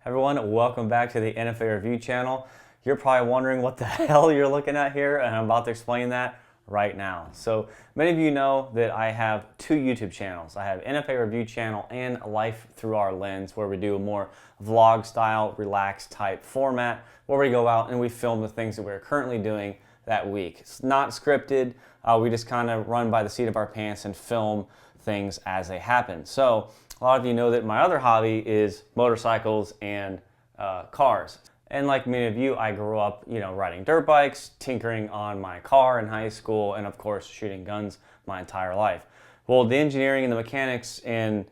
Everyone, welcome back to the NFA Review channel. You're probably wondering what the hell you're looking at here, and I'm about to explain that right now. So many of you know that I have two YouTube channels. I have NFA Review channel and Life Through Our Lens, where we do a more vlog style, relaxed type format, where we go out and we film the things that we're currently doing that week. It's not scripted. We just kind of run by the seat of our pants and film things as they happen. So a lot of you know that my other hobby is motorcycles and cars. And like many of you, I grew up, riding dirt bikes, tinkering on my car in high school, and of course, shooting guns my entire life. Well, the engineering and the mechanics in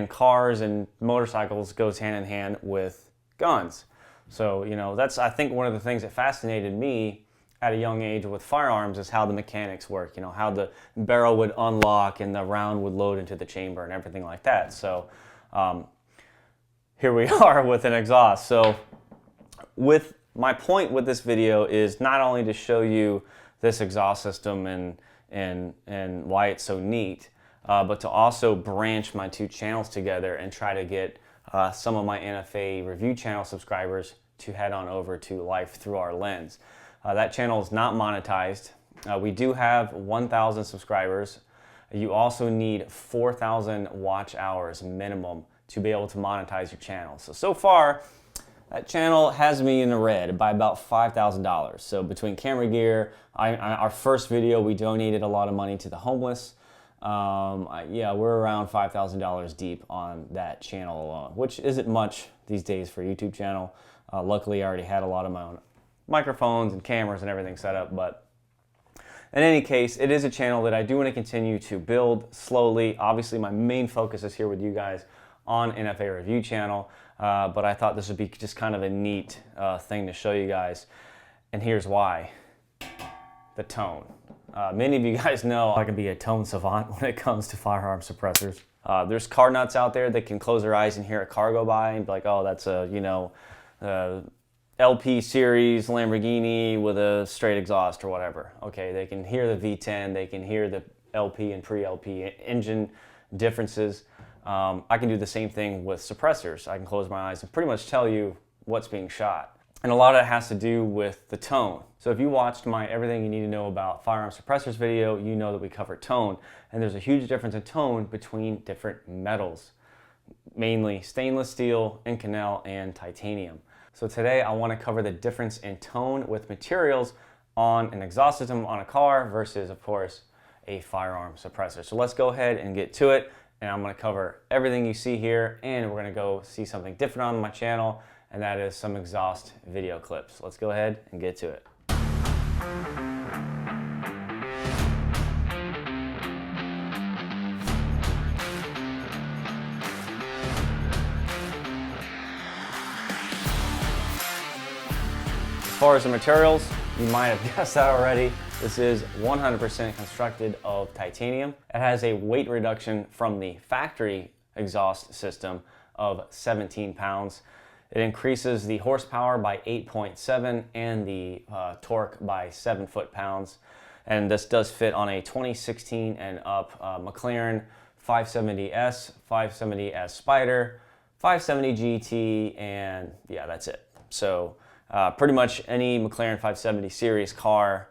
cars and motorcycles goes hand in hand with guns. So, that's, I think, one of the things that fascinated me at a young age with firearms is how the mechanics work, how the barrel would unlock and the round would load into the chamber and everything like that. So here we are with an exhaust. So with my point with this video is not only to show you this exhaust system and why it's so neat, but to also branch my two channels together and try to get some of my NFA Review channel subscribers to head on over to Life Through Our Lens. That channel is not monetized. We do have 1,000 subscribers. You also need 4,000 watch hours minimum to be able to monetize your channel. So far, that channel has me in the red by about $5,000. So between camera gear, our first video, we donated a lot of money to the homeless. Yeah, we're around $5,000 deep on that channel alone, which isn't much these days for a YouTube channel. Luckily, I already had a lot of my own microphones and cameras and everything set up, but in any case, it is a channel that I do want to continue to build slowly. Obviously, my main focus is here with you guys on NFA Review channel, but I thought this would be just kind of a neat thing to show you guys, and here's why. The tone. Many of you guys know I can be a tone savant when it comes to firearm suppressors. There's car nuts out there that can close their eyes and hear a car go by and be like, oh, that's a, LP series Lamborghini with a straight exhaust or whatever. Okay, they can hear the V10, they can hear the LP and pre-LP engine differences. I can do the same thing with suppressors. I can close my eyes and pretty much tell you what's being shot. And a lot of it has to do with the tone. So if you watched my Everything You Need to Know About Firearm Suppressors video, you know that we cover tone. And there's a huge difference in tone between different metals, mainly stainless steel, Inconel, and titanium. So today I want to cover the difference in tone with materials on an exhaust system on a car versus, of course, a firearm suppressor. So let's go ahead and get to it, and I'm going to cover everything you see here, and we're going to go see something different on my channel, and that is some exhaust video clips. Let's go ahead and get to it. As far as the materials, you might have guessed that already. This is 100% constructed of titanium. It has a weight reduction from the factory exhaust system of 17 pounds. It increases the horsepower by 8.7 and the torque by 7 foot-pounds. And this does fit on a 2016 and up McLaren 570S, 570S Spider, 570 GT, and yeah, that's it. So pretty much any McLaren 570 series car,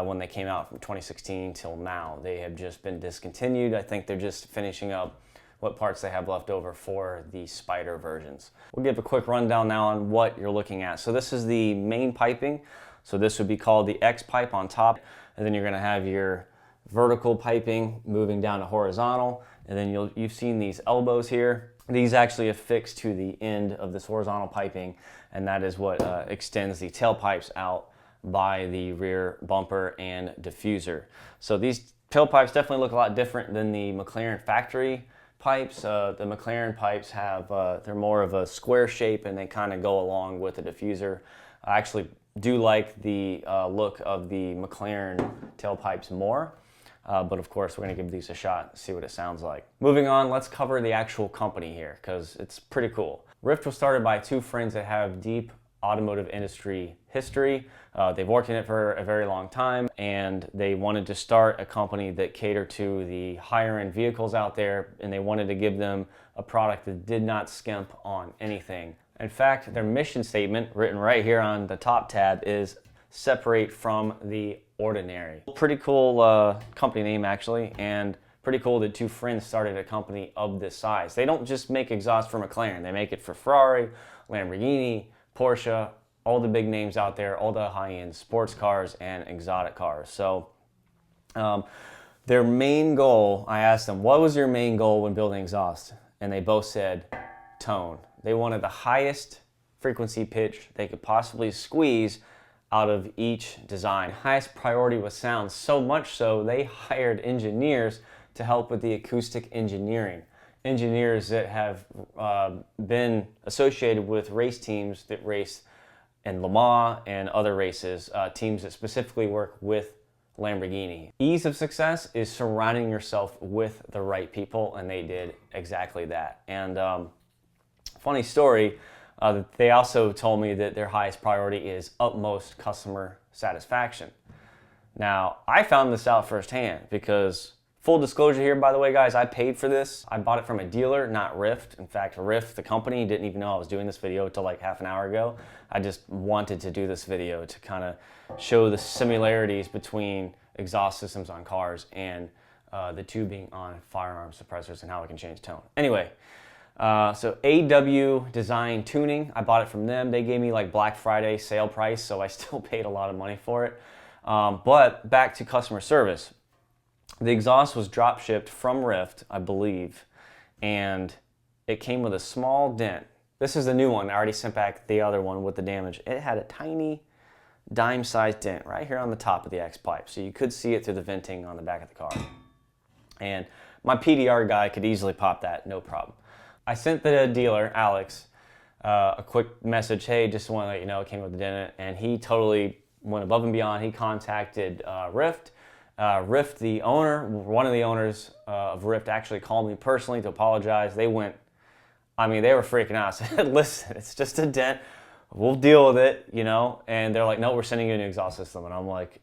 when they came out from 2016 till now, they have just been discontinued. I think they're just finishing up what parts they have left over for the Spider versions. We'll give a quick rundown now on what you're looking at. So this is the main piping. So this would be called the X pipe on top, and then you're going to have your vertical piping moving down to horizontal, and then you've seen these elbows here. These actually affix to the end of this horizontal piping, and that is what extends the tailpipes out by the rear bumper and diffuser. So these tailpipes definitely look a lot different than the McLaren factory pipes. The McLaren pipes have, they're more of a square shape and they kind of go along with the diffuser. I actually do like the look of the McLaren tailpipes more. But of course, we're going to give these a shot, see what it sounds like. Moving on, let's cover the actual company here, because it's pretty cool. RYFT was started by two friends that have deep automotive industry history. They've worked in it for a very long time, and they wanted to start a company that catered to the higher end vehicles out there, and they wanted to give them a product that did not skimp on anything. In fact, their mission statement, written right here on the top tab, is separate from the ordinary. Pretty cool company name actually, and pretty cool that two friends started a company of this size. They don't just make exhaust for McLaren, they make it for Ferrari, Lamborghini, Porsche, all the big names out there, all the high-end sports cars and exotic cars. So their main goal, I asked them, what was your main goal when building exhaust? And they both said tone. They wanted the highest frequency pitch they could possibly squeeze out of each design. Highest priority was sound, so much so they hired engineers to help with the acoustic engineering. Engineers that have been associated with race teams that race in Le Mans and other races, teams that specifically work with Lamborghini. Ease of success is surrounding yourself with the right people, and they did exactly that. And funny story, they also told me that their highest priority is utmost customer satisfaction. Now, I found this out firsthand because, full disclosure here, by the way, guys, I paid for this. I bought it from a dealer, not RYFT. In fact, RYFT, the company, didn't even know I was doing this video until like half an hour ago. I just wanted to do this video to kind of show the similarities between exhaust systems on cars and the tubing on firearm suppressors and how it can change tone. Anyway, so AWdesignstuning, I bought it from them. They gave me like Black Friday sale price, so I still paid a lot of money for it. But back to customer service. The exhaust was drop shipped from RYFT, I believe, and it came with a small dent. This is the new one. I already sent back the other one with the damage. It had a tiny dime-sized dent right here on the top of the X pipe, so you could see it through the venting on the back of the car. And my PDR guy could easily pop that, no problem. I sent the dealer, Alex, a quick message, hey, just want to let you know it came with a dent, and he totally went above and beyond. He contacted RYFT. RYFT, the owner, one of the owners of RYFT actually called me personally to apologize. They went, I mean, they were freaking out. I said, listen, it's just a dent. We'll deal with it, you know? And they're like, no, we're sending you a new exhaust system. And I'm like,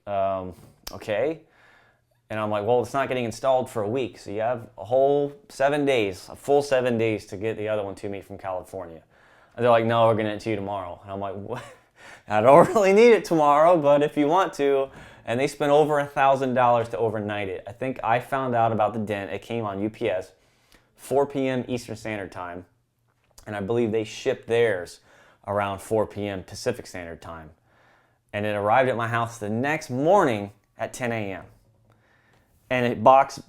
okay. And I'm like, well, it's not getting installed for a week. So you have a whole 7 days, a full 7 days to get the other one to me from California. And they're like, no, we're getting it to you tomorrow. And I'm like, what? I don't really need it tomorrow, but if you want to. And they spent over $1,000 to overnight it. I think I found out about the dent. It came on UPS, 4 p.m. Eastern Standard Time. And I believe they shipped theirs around 4 p.m. Pacific Standard Time. And it arrived at my house the next morning at 10 a.m. And it boxed,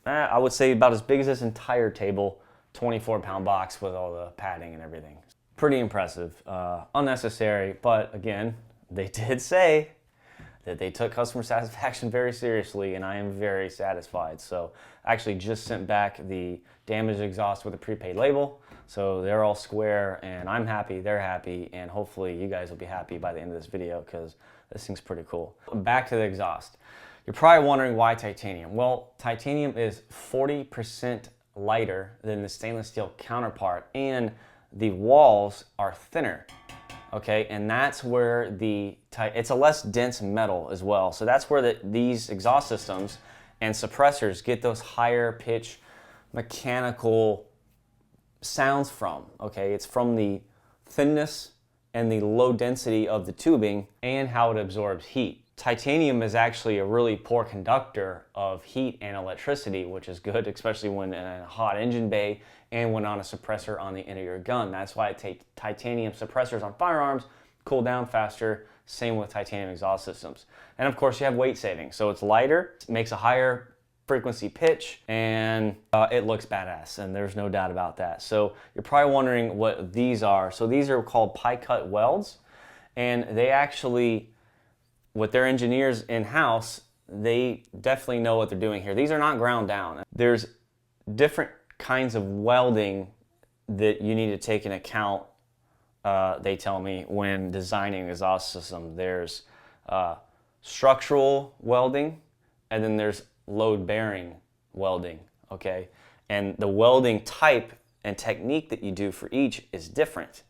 I would say about as big as this entire table, 24-pound box with all the padding and everything. Pretty impressive, unnecessary, but again, they did say that they took customer satisfaction very seriously, and I am very satisfied. So I actually just sent back the damaged exhaust with a prepaid label. So they're all square, and I'm happy, they're happy, and hopefully you guys will be happy by the end of this video because this thing's pretty cool. Back to the exhaust. You're probably wondering why titanium. Well, titanium is 40% lighter than the stainless steel counterpart, and the walls are thinner. Okay, and that's where it's a less dense metal as well. So that's where these exhaust systems and suppressors get those higher pitch mechanical sounds from. Okay, it's from the thinness and the low density of the tubing and how it absorbs heat. Titanium is actually a really poor conductor of heat and electricity, which is good, especially when in a hot engine bay and when on a suppressor on the end of your gun. That's why titanium suppressors on firearms cool down faster, same with titanium exhaust systems. And of course you have weight saving. So it's lighter, it makes a higher frequency pitch, and it looks badass, and there's no doubt about that. So you're probably wondering what these are. So these are called pie cut welds, and they actually, with their engineers in-house, they definitely know what they're doing here. These are not ground down. There's different kinds of welding that you need to take into account, they tell me, when designing an exhaust system. There's structural welding, and then there's load-bearing welding, okay? And the welding type and technique that you do for each is different.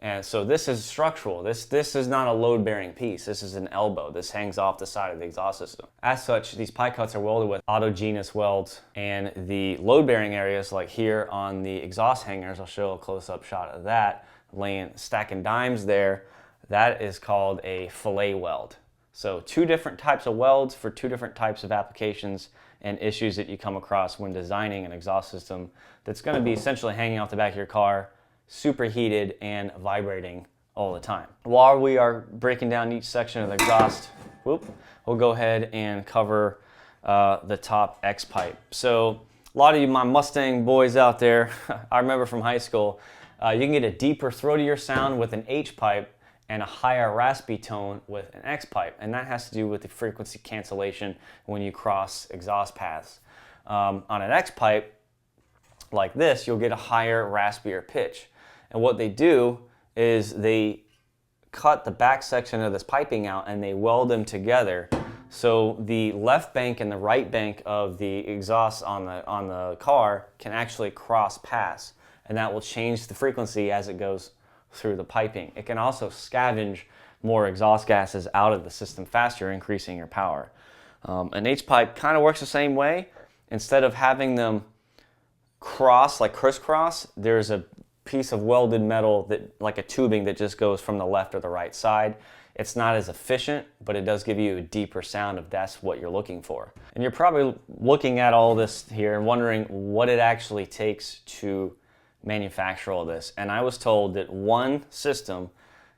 And so this is structural. This is not a load-bearing piece. This is an elbow. This hangs off the side of the exhaust system. As such, these pie cuts are welded with autogenous welds, and the load-bearing areas, like here on the exhaust hangers, I'll show a close-up shot of that, stacking dimes there, that is called a fillet weld. So two different types of welds for two different types of applications and issues that you come across when designing an exhaust system that's going to be essentially hanging off the back of your car, superheated and vibrating all the time. While we are breaking down each section of the exhaust, we'll go ahead and cover the top X pipe. So a lot of you, my Mustang boys out there, I remember from high school, you can get a deeper throatier sound with an H pipe and a higher raspy tone with an X pipe, and that has to do with the frequency cancellation when you cross exhaust paths. On an X pipe like this, you'll get a higher, raspier pitch. And what they do is they cut the back section of this piping out and they weld them together. So the left bank and the right bank of the exhaust on the car can actually cross paths, and that will change the frequency as it goes through the piping. It can also scavenge more exhaust gases out of the system faster, increasing your power. An H pipe kind of works the same way. Instead of having them cross, like crisscross, there's a piece of welded metal that, like a tubing, that just goes from the left or the right side. It's not as efficient, but it does give you a deeper sound if that's what you're looking for. And you're probably looking at all this here and wondering what it actually takes to manufacture all this. And I was told that one system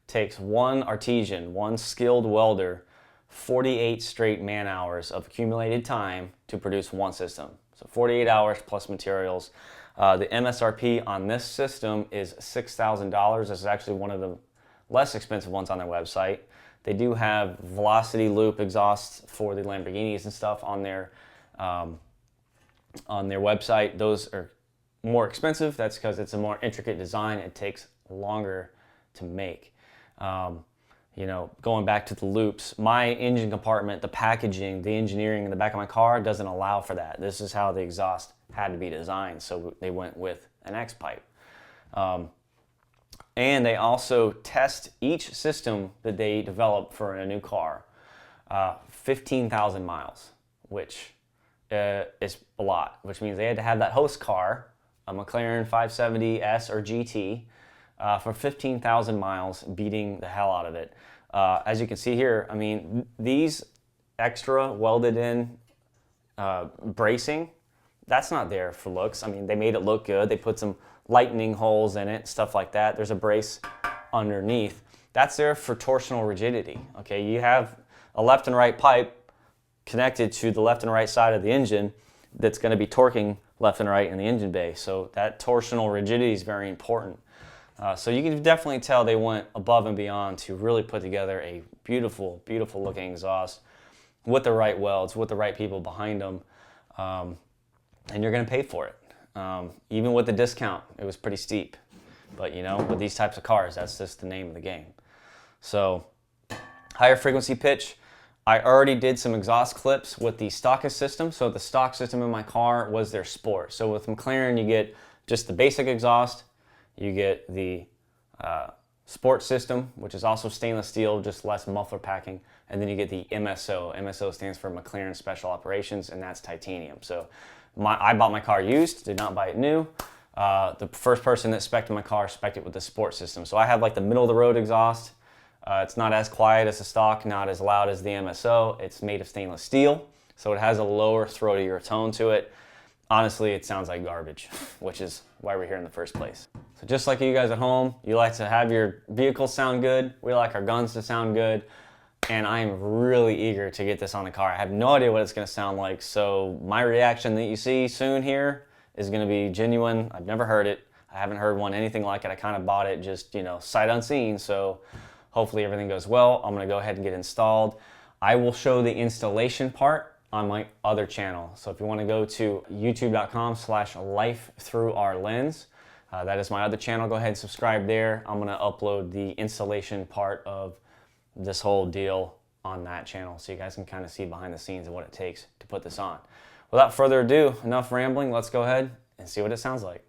takes one artisan, one skilled welder, 48 straight man hours of accumulated time to produce one system. So 48 hours plus materials. The MSRP on this system is $6,000. This is actually one of the less expensive ones on their website. They do have velocity loop exhausts for the Lamborghinis and stuff on their website. Those are more expensive. That's because it's a more intricate design. It takes longer to make. You know, going back to the loops, my engine compartment, the packaging, the engineering in the back of my car doesn't allow for that. This is how the exhaust had to be designed, so they went with an X pipe. And they also test each system that they develop for a new car 15,000 miles, which is a lot, which means they had to have that host car, a McLaren 570S or GT, for 15,000 miles, beating the hell out of it. As you can see here, I mean, these extra welded in bracing, that's not there for looks. I mean, they made it look good. They put some lightning holes in it, stuff like that. There's a brace underneath. That's there for torsional rigidity. Okay, you have a left and right pipe connected to the left and right side of the engine that's going to be torquing left and right in the engine bay. So that torsional rigidity is very important. So you can definitely tell they went above and beyond to really put together a beautiful, beautiful looking exhaust with the right welds, with the right people behind them, and you're going to pay for it. Even with the discount, it was pretty steep. But you know, with these types of cars, that's just the name of the game. So higher frequency pitch. I already did some exhaust clips with the stock system. So the stock system in my car was their Sport. So with McLaren, you get just the basic exhaust. You get the Sport system, which is also stainless steel, just less muffler packing. And then you get the MSO. MSO stands for McLaren Special Operations, and that's titanium. So I bought my car used, did not buy it new. The first person that spec'd my car spec'd it with the Sport system. So I have like the middle of the road exhaust. It's not as quiet as the stock, not as loud as the MSO. It's made of stainless steel, so it has a lower, throatier tone to it. Honestly, it sounds like garbage, which is why we're here in the first place. So just like you guys at home, you like to have your vehicles sound good. We like our guns to sound good. And I am really eager to get this on the car. I have no idea what it's going to sound like. So my reaction that you see soon here is going to be genuine. I've never heard it. I haven't heard anything like it. I kind of bought it just, you know, sight unseen. So hopefully everything goes well. I'm going to go ahead and get installed. I will show the installation part on my other channel. So if you want to go to youtube.com/lifethroughourlens, that is my other channel. Go ahead and subscribe there. I'm going to upload the installation part of this whole deal on that channel so you guys can kind of see behind the scenes of what it takes to put this on. Without further ado, enough rambling, let's go ahead and see what it sounds like.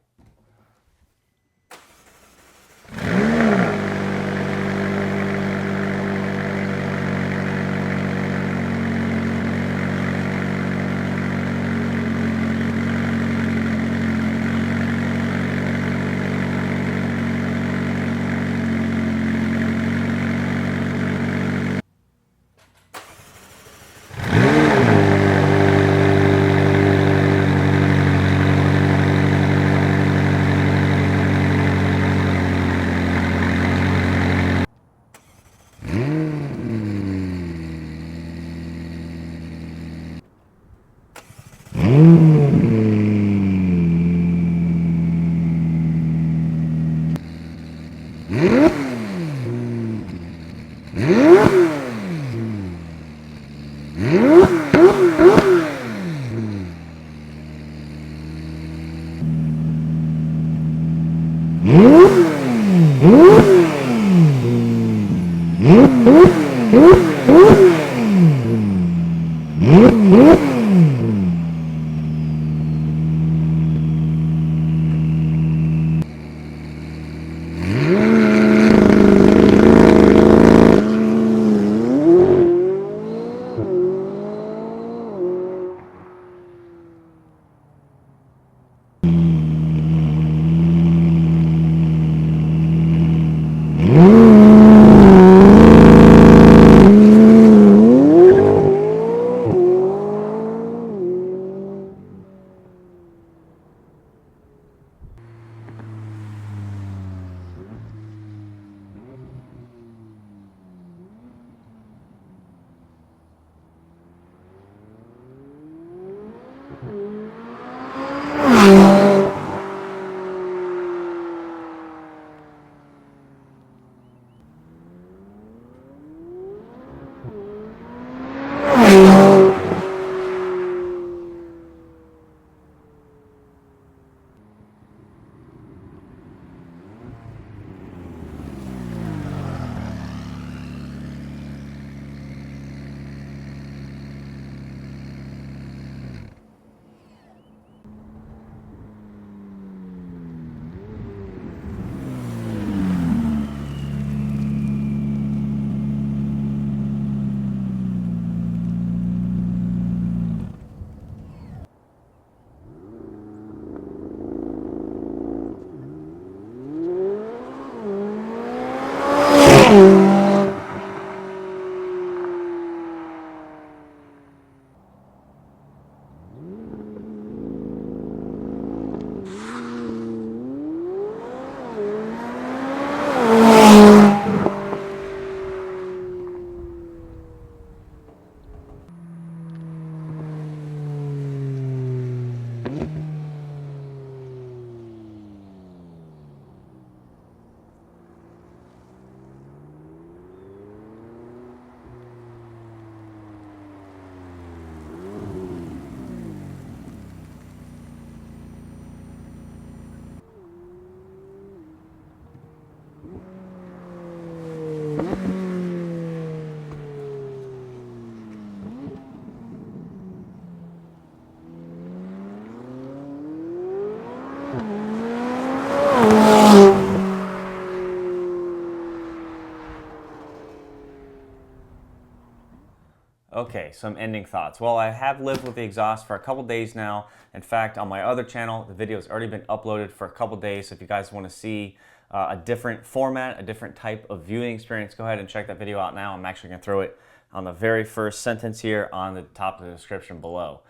Okay, some ending thoughts. Well, I have lived with the exhaust for a couple days now. In fact, on my other channel, the video has already been uploaded for a couple days. So if you guys want to see a different format, a different type of viewing experience, go ahead and check that video out now. I'm actually going to throw it on the very first sentence here on the top of the description below.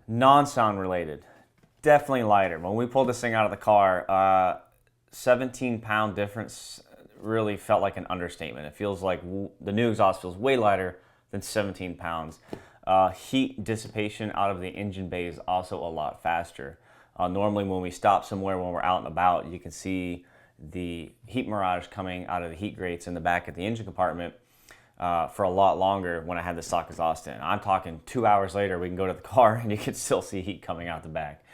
Non-sound related, definitely lighter. When we pulled this thing out of the car, 17-pound difference really felt like an understatement. It feels like the new exhaust feels way lighter than 17 pounds. Heat dissipation out of the engine bay is also a lot faster. Normally when we stop somewhere, when we're out and about, you can see the heat mirage coming out of the heat grates in the back of the engine compartment for a lot longer when I had the stock exhaust in. I'm talking 2 hours later, we can go to the car and you can still see heat coming out the back.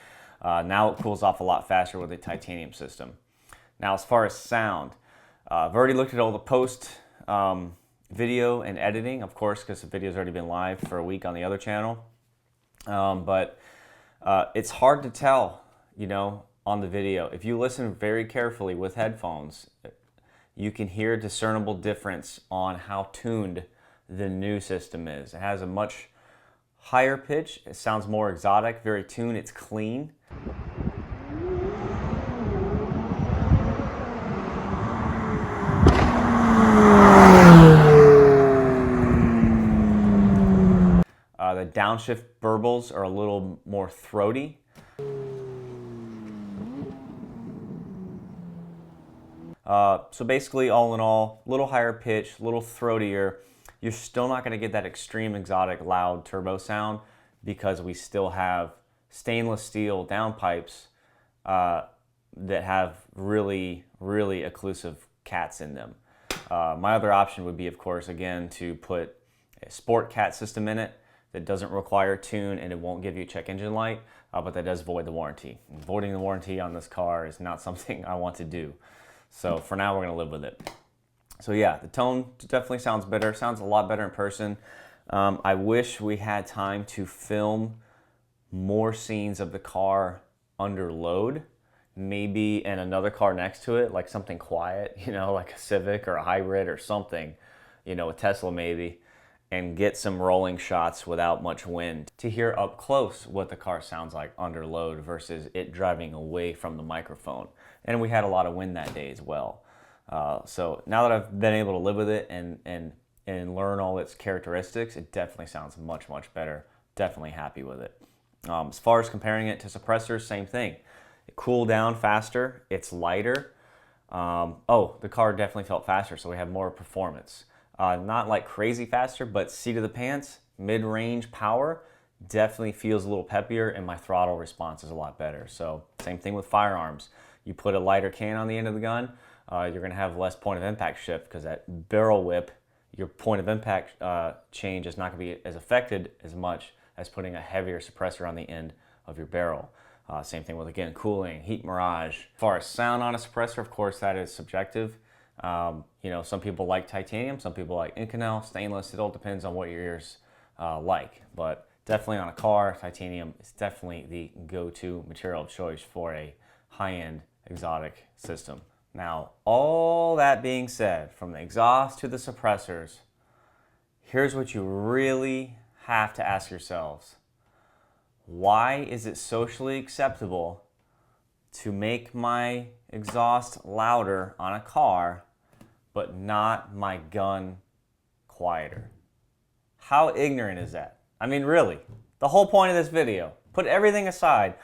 Now it cools off a lot faster with the titanium system. Now as far as sound, I've already looked at all the post video and editing, of course, because the video's already been live for a week on the other channel. But it's hard to tell, you know, on the video. If you listen very carefully with headphones, you can hear a discernible difference on how tuned the new system is. It has a much higher pitch. It sounds more exotic, very tuned. It's clean. The downshift burbles are a little more throaty. So basically, all in all, a little higher pitch, a little throatier. You're still not going to get that extreme exotic loud turbo sound. because we still have stainless steel downpipes that have really, really occlusive cats in them. My other option would be, of course, again, to put a sport cat system in it that doesn't require tune and it won't give you check engine light, but that does void the warranty. And voiding the warranty on this car is not something I want to do. So for now, we're gonna live with it. So yeah, the tone definitely sounds better. Sounds a lot better in person. I wish we had time to film more scenes of the car under load, maybe in another car next to it, like something quiet, you know, like a Civic or a hybrid or something, you know, a Tesla maybe, and get some rolling shots without much wind to hear up close what the car sounds like under load versus it driving away from the microphone. And we had a lot of wind that day as well. So now that I've been able to live with it and learn all its characteristics, it definitely sounds much, much better. Definitely happy with it. As far as comparing it to suppressors, same thing. It cooled down faster, it's lighter. The car definitely felt faster, so we have more performance. Not like crazy faster, but seat of the pants, mid-range power, definitely feels a little peppier, and my throttle response is a lot better. So same thing with firearms. You put a lighter can on the end of the gun, you're gonna have less point of impact shift because that barrel whip, your point of impact change is not gonna be as affected as much as putting a heavier suppressor on the end of your barrel. Same thing with, again, cooling, heat mirage. As far as sound on a suppressor, of course, that is subjective. You know, some people like titanium, some people like Inconel, stainless. It all depends on what your ears like. But definitely on a car, titanium is definitely the go-to material of choice for a high-end exotic system. Now, all that being said, from the exhaust to the suppressors, here's what you really have to ask yourselves. Why is it socially acceptable to make my exhaust louder on a car, but not my gun quieter? How ignorant is that? I mean, really, the whole point of this video, put everything aside,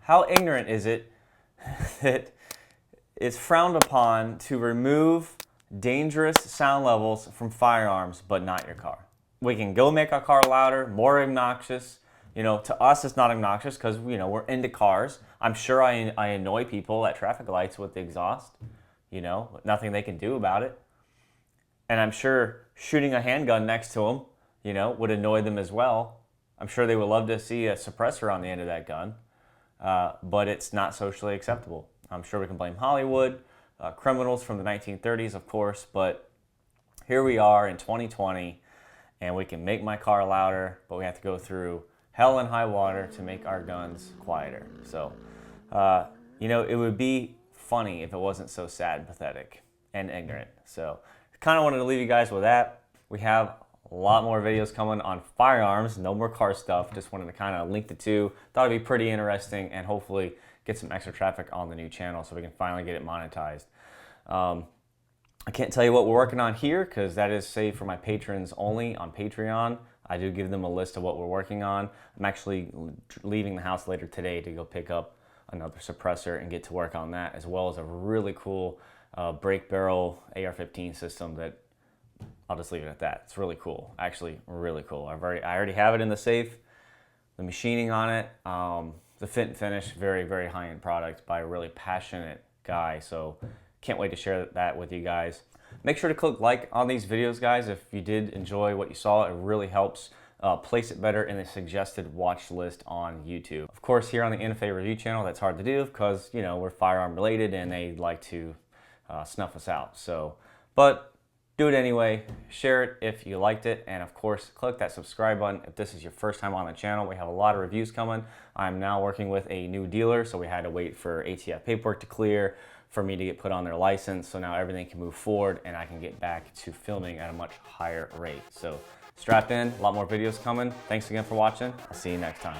how ignorant is it that it's frowned upon to remove dangerous sound levels from firearms, but not your car? We can go make our car louder, more obnoxious. You know, to us it's not obnoxious because, you know, we're into cars. I'm sure I annoy people at traffic lights with the exhaust, you know, nothing they can do about it. And I'm sure shooting a handgun next to them, you know, would annoy them as well. I'm sure they would love to see a suppressor on the end of that gun, but it's not socially acceptable. I'm sure we can blame Hollywood, criminals from the 1930s, of course, but here we are in 2020, and we can make my car louder, but we have to go through hell and high water to make our guns quieter. So, you know, it would be funny if it wasn't so sad and pathetic and ignorant. So, kind of wanted to leave you guys with that. We have a lot more videos coming on firearms, no more car stuff. Just wanted to kind of link the two. Thought it'd be pretty interesting and hopefully get some extra traffic on the new channel so we can finally get it monetized. I can't tell you what we're working on here because that is saved for my patrons only on Patreon. I do give them a list of what we're working on. I'm actually leaving the house later today to go pick up another suppressor and get to work on that, as well as a really cool brake barrel AR-15 system that I'll just leave it at that. It's really cool, actually really cool. I already have it in the safe. The machining on it, the fit and finish, very, very high-end product by a really passionate guy. So can't wait to share that with you guys. Make sure to click like on these videos, guys, if you did enjoy what you saw. It really helps place it better in the suggested watch list on YouTube. Of course, here on the NFA Review channel, that's hard to do because, you know, we're firearm related and they like to snuff us out. So, but do it anyway. Share it if you liked it. And of course, click that subscribe button if this is your first time on the channel. We have a lot of reviews coming. I'm now working with a new dealer, so we had to wait for ATF paperwork to clear for me to get put on their license. So now everything can move forward and I can get back to filming at a much higher rate. So strap in, a lot more videos coming. Thanks again for watching. I'll see you next time.